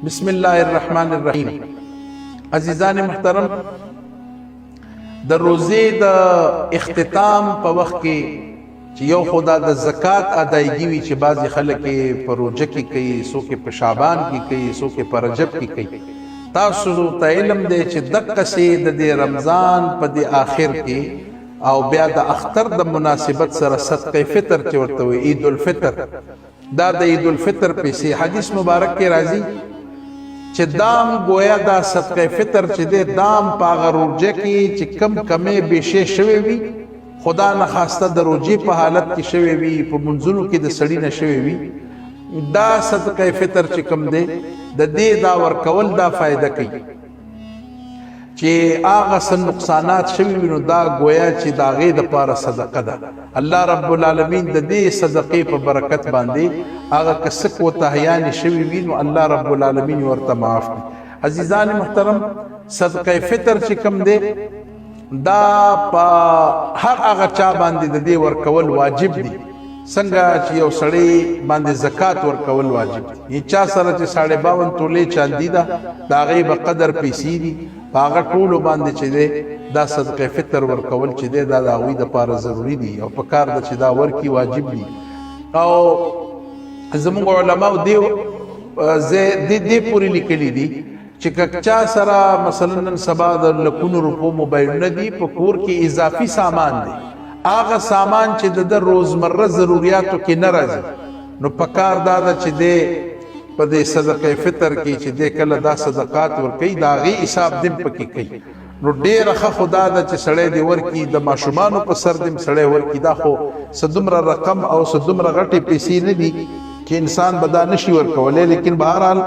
بسم الله الرحمن الرحیم. عزیزان محترم، د روزې د اختتام په وخت کې چې یو خدا د زکات ادایګي وي چې بعضی خلک په روزه کې کوي، څوک په شعبان کې کوي، څوک په رجب کې کوي. تاسو ته علم دی چې دغه سي د رمضان په د آخر کې او بیا د اختر د مناسبت سره صدقه فطر چې ورته وي عید الفطر، دا د عید الفطر په سي حدیث مبارک کې راځي چې دام گویا دا صدقه فطر چې د دام پاغه روزه کې چې کم کمې بشه شوي وي، خدا نه خواسته د روزې په حالت کې شوي وي، په منځونو کې د سړی نه شوي وي، دا صدقه فطر چې کم دی د دې دا ورکول دا فائدہ کوي چې هغه سن نقصانات شوي وي نو دا گویا چې دا غي د پاره صدقه ده. الله رب العالمین د دې صدقې په برکت باندې هغه کسک او تهیان شوي وي نو الله رب العالمین ورته معاف کړي. عزیزان محترم، صدقه فطر چې کم دی دا په هر هغه چا باندې د دې ورکول واجب دي، څنګه چې یو سړی باندې زکات ورکول واجب دي. چا سره چې 52 تولې چاندي ده دا غي په قدر پیسې دي، هغه ټول باندې چې ده دا صدقه فطر ورکول چې ده دا د غوي د پاره ضروری دي او په کار د چې دا ورکی واجب دي. او زموږ علماء دی دې پوری لیکلي دي چې کچا سره مثلا نن سبا د لکونو روپو موبایل نه دي، په کور کې اضافي سامان دي، هغه سامان چې د روزمره ضرورتو کې نه راځي نو پکار دا چې ده په دې صدقه فطر کې چې د کله دا صدقات ورکي دا غي حساب دم پکې کوي نو ډېر ښه خدا دا چې سړی دی ورکی د ماشومانو په سر دم سړی ورکی دا خو صدمره رقم او صدمره غټي پیسې نه دي چې انسان بدا نشي ورکولای، لیکن بهرحال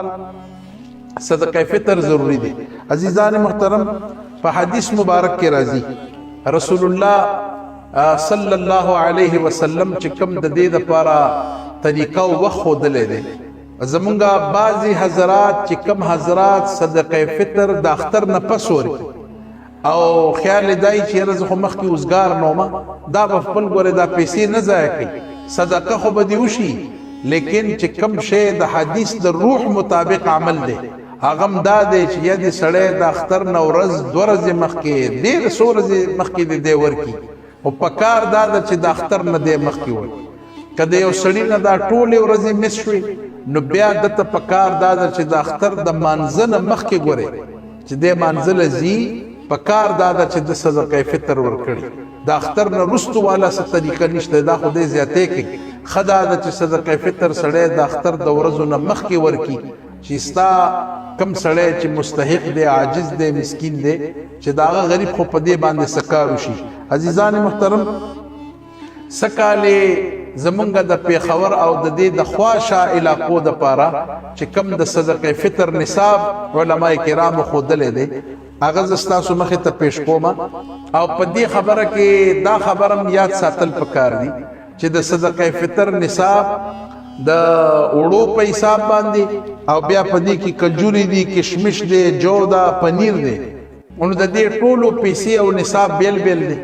صدقه فطر ضروری دي. عزیزان محترم، په حدیث مبارک کې راځي رسول الله صلی الله علیه وسلم چې کوم د دې لپاره طریقه او وخت خودلې ده. زمونږه بعضی حضرات چې کم حضرات صدقه فطر د اختر نه پس ورکي او خیال دای چې رزق خو مخ کې اوسګار نومه دا په خپل ګوره دا پیسې نه ضایع کوي، صدقه خو به دی وشي، لیکن چې کم شی د حدیث د روح مطابق عمل دی هغه دا دی چې یدي سړی د اختر نه ورځ 2 ورځې مخکې ډېر څو ورځې مخکې دی ورکی او پکار دا چې د اختر نه دی مخکې ورکی. کله یو سړی نه دا ټول ورځې مس شوي نو بیا دته پکار دا چې د اختر د مانځنه مخکې ګوري چې د مانځل زی پکار دا چې د صدقه فطر ورکړي. د اختر نه رستو والا څه طریقه نشته، دا خو دې زیاتې کوي. خدا د چې صدقه فطر سړی د اختر د ورځو نه مخکې ورکی چې ستا کم سړی چې مستحق دی، عاجز دی، مسکین دی، چې دا غریب خو په دې باندې سکارو شي. عزیزان محترم، سکاله زمونږ د پیښور او د دې د خواشه علاقو د پاره چې کم د صدقه فطر نصاب علماء کرام خودلې دي هغه زستاسو مخه ته پیش کوم او په دې خبره کې دا خبرم یاد ساتل پکار دي چې د صدقه فطر نصاب د وړو په حساب باندې او بیا په دې کې کجوري دي، کشمش دي، جو دا، پنیر دي، نو د دې ټولو پیسې او نصاب بیل بیل دي.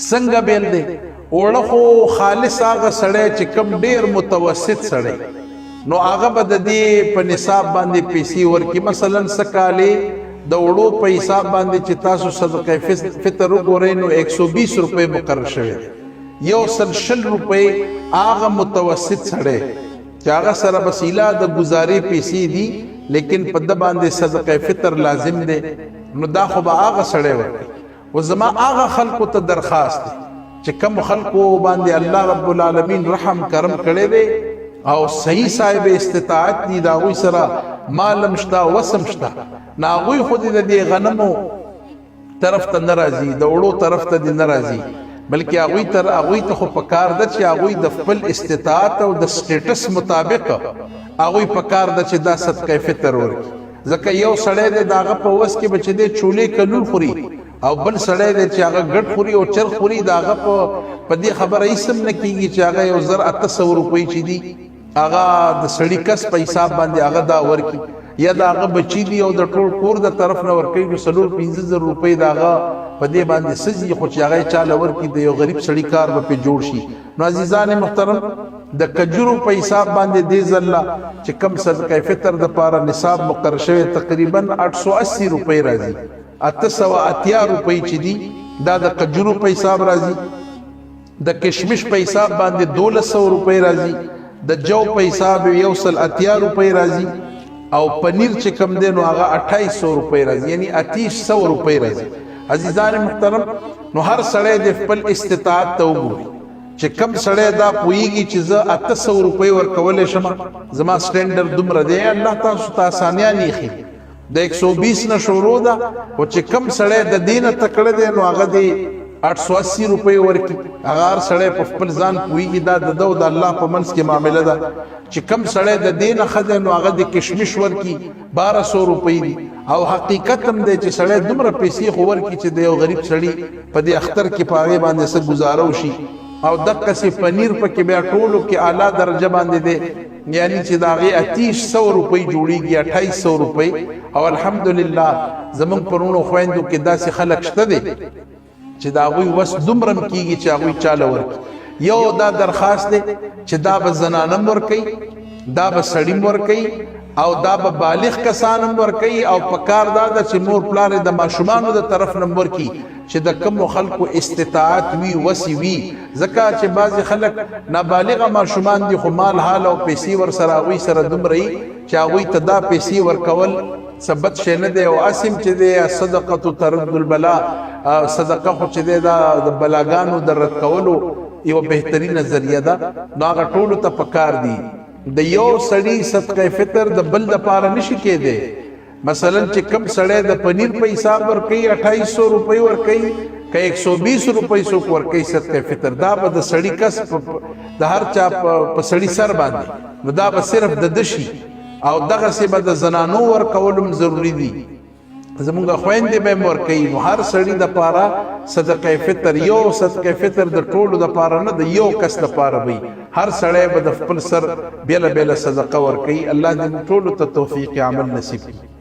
څنګه بیل دي؟ اوړه خو خالص هغه سړی چې کم ډیر متوسط سړی نو هغه به د دې په نصاب باندې پیسې ورکي. مثلا سکاله د وړو په حساب باندې چې تاسو صدقه فطر وګورئ نو 120 روپے مقرر شوی، 120 روپے هغه متوسط سړی چې هغه سره وسیله د گزارې پیسې دي لیکن په د باندې صدقه فطر لازم دی نو دا خو به هغه سړی ورکي. و زما هغه خلکو ته درخواست دی چې کم خلقو باندې الله رب العالمین رحم کرم کړي دي او صحیح صاحب استطاعت دي، دا غوي سره مالم شتا وسم شتا نا غوي خود دې غنمو طرف ته ناراضي، د وړو طرف ته دې ناراضي، بلکې هغه ته خو پکار ده چې هغه د خپل استطاعت او د سټیټس مطابق هغه پکار ده چې دا صدقه فطر ورکړي. ځکه یو سړی دې داغه په وس کې بچ دې چولې کلو خوري او بل سړی دی چې هغه ګډ خوري او چر خوري، دا هغه په دې خبره هیڅ نه کیږي چې هغه 1800 روپۍ چې دي هغه د سړی کس په حساب باندې هغه دا ورکی، یا دا هغه بچی دی او د ټول کور د طرف نه ورکی نو 15,000 روپۍ دا هغه په دې باندې سږي خو چې هغه چاله ورکی د یو غریب سړی کار به جوړ شي. نو عزیزان محترم، د کجورو په حساب باندې دې ځله چې کم صدقه فطر د پاره نصاب مقرر شوی تقریبا 880 روپۍ راځي 880 روپۍ چې دي دا د کجورو په حساب راځي د کشمش په حساب باندې 1200 روپۍ راځي د جو په حساب 180 روپۍ راځي او پنیر چې کم دی نو هغه 2800 روپۍ راځي یعنی 2800 روپۍ راځي عزیزان محترم نو هر سړی د خپل استطاعت ته وګوري چې کم سړی دا پوهیږي چې زه 800 روپۍ ورکولی شم زما سټینډر دومره دی الله تاسو ته اسانیان ایښي د 120 نه شروع ده خو چې کم سړی د دې نه تکړه دی نو هغه دی 880 روپۍ ورکي هغه هر سړی په خپل ځان پوهیږي دا د ده او د الله په منځ کې معامله ده چې کم سړی د دې نه ښه دی نو هغه د کشمش ورکي 1200 روپۍ دي او حقیقت هم دی چې سړی دومره پیسې خو ورکي چې د یو غریب سړي په دې اختر کې په هغې باندې څه ګزاره وشي او دقسې پنیر پکې بیا ټولو کې اعلی درجه باندې دی یعنی چې د هغې 2800 روپۍ جوړېږي 2800 روپۍ او الحمدلله زمونږ په وروڼو خویندو کې داسې خلک شته دی چې د هغوی وس دومره م کېږي چې هغوی چاله ورکړي یو دا درخواست دی چې دا به زنانم ورکوي دا به سړیم ورکوي او دا به بالغ کسانم ورکوي او په کار دا ده چې مور پلار د ماشومانو د طرف نه ورکوي چې د کمو خلکو استطاعت وي وسې وي ځکه چې بعضې خلک نابالغه ماشومان دي خو مال حال او پیسې ورسره هغوی سره دومره وي چې هغوی ته دا پیسې ورکول ثبت شی نه دی او اسیم چې دی صدقه ترد البلا صدقه خو چې دی دا د بلاګانو د رد کولو یو بهترینه ذریعه ده نو هغه ټولو ته پکار دي د یو سړي صدقه فطر د بل د پاره نشي کېدی مثلا چې کم سړی د پنیر په حساب ورکوي 2800 روپۍ ورکوي که 120 روپۍ څوک ورکوي صدقه فطر دا به د سړي کس د هر چا په سړي سر باندې نو دا به صرف د ده شي او دغسې به د زنانو ورکولم ضروري دي زمونږ خویندې به هم ورکوي نو هر سړي دپاره صدقه فطر یو صدقه فطر د ټولو دپاره نه د یو کس دپاره وي هر سړی به د خپل سر بیله بیله صدقه ورکوي الله دې ټولو ته توفیق عمل نصیب کړي